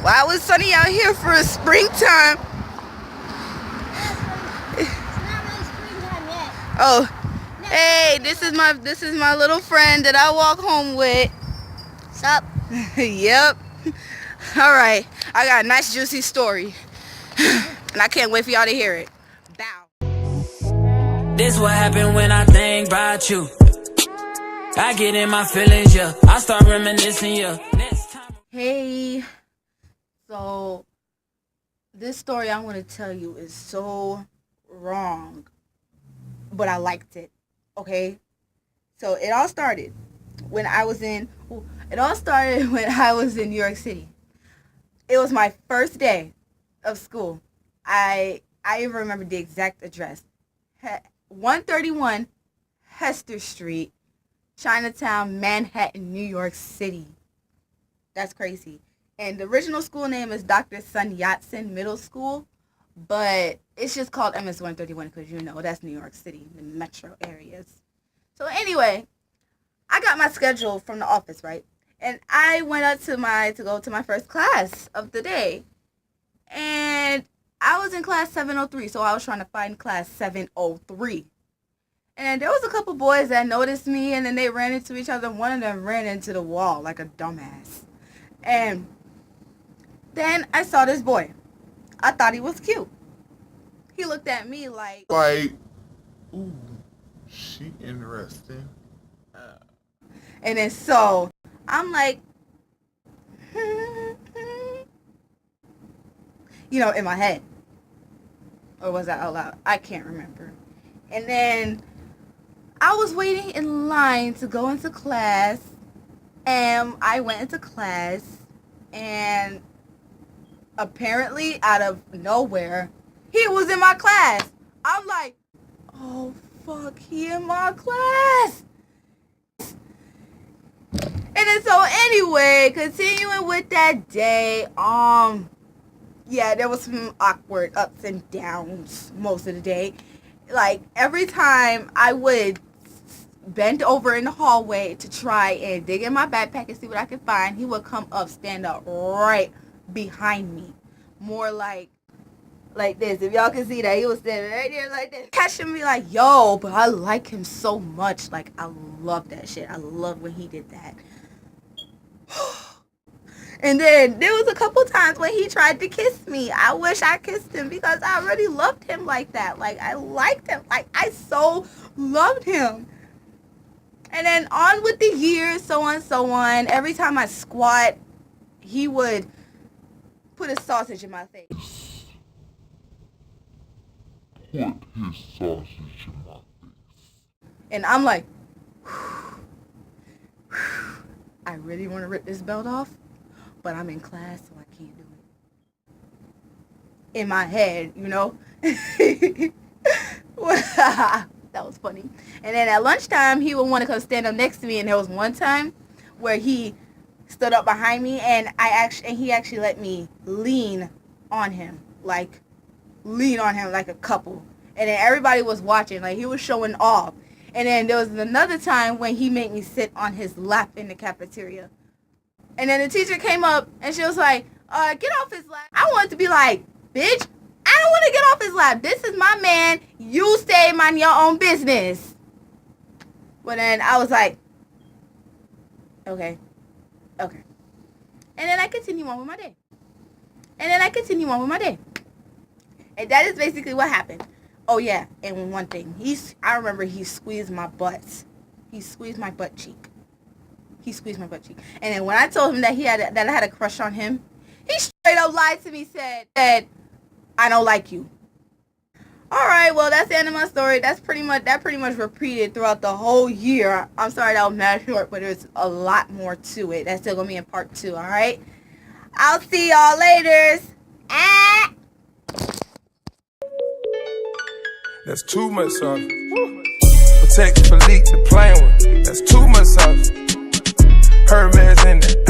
Wow, it's sunny out here for a springtime. It's not really springtime yet. Oh, hey, this is my little friend that I walk home with. Sup? Yep. All right, I got a nice juicy story, and I can't wait for y'all to hear it. Bow. This what happened when I think about you. I get in my feelings, yeah. I start reminiscing, yeah. Next time. Hey, so this story I'm going to tell you is so wrong, but I liked it. Okay, so it all started when I was in New York City. It was my first day of school. I even remember the exact address. 131 Hester Street, Chinatown, Manhattan, New York City. That's crazy. And the original school name is Dr. Sun Yat-sen Middle School, but it's just called MS 131 because, that's New York City, the metro areas. So anyway, I got my schedule from the office, right? And I went up to go to my first class of the day. And I was in class 703, so I was trying to find class 703. And there was a couple boys that noticed me, and then they ran into each other. One of them ran into the wall like a dumbass. And then I saw this boy. I thought he was cute. He looked at me like, ooh, she interesting. And then so I'm like, in my head. Or was that out loud? I can't remember. And then I was waiting in line to go into class. And I went into class. And apparently, out of nowhere, he was in my class. I'm like, oh, fuck, he in my class. And then so anyway, continuing with that day, there was some awkward ups and downs most of the day. Like, every time I would bend over in the hallway to try and dig in my backpack and see what I could find, he would come up, stand up right behind me. More like this. If y'all can see that, he was standing right there like this, catching me like, yo, but I like him so much. Like, I love that shit. I love when he did that. And then there was a couple times when he tried to kiss me. I wish I kissed him because I really loved him like that. Like, I liked him. Like, I so loved him. And then on with the years, so on, so on. Every time I squat, he would put a sausage in my face. Put his sausage in my face. And I'm like, I really want to rip this belt off, but I'm in class, so I can't do it. In my head, That was funny. And then at lunchtime, he would want to come stand up next to me, and there was one time where he stood up behind me, and he actually let me lean on him like a couple. And then everybody was watching, like he was showing off. And then there was another time when he made me sit on his lap in the cafeteria. And then the teacher came up and she was like, get off his lap. I wanted to be like, bitch, I don't want to get off his lap. This is my man. You stay mind your own business. But then I was like, okay. And then I continue on with my day. And that is basically what happened. Oh, yeah, and one thing. I remember he squeezed my butt. He squeezed my butt cheek. And then when I told him that I had a crush on him, he straight up lied to me, said, I don't like you. All right, well, that's the end of my story. That pretty much repeated throughout the whole year. I'm sorry that was mad short, but there's a lot more to it. That's still going to be in part 2, all right? I'll see y'all later. That's too much sauce. Protect the leak, the plain one. That's too much sauce. Hermes in the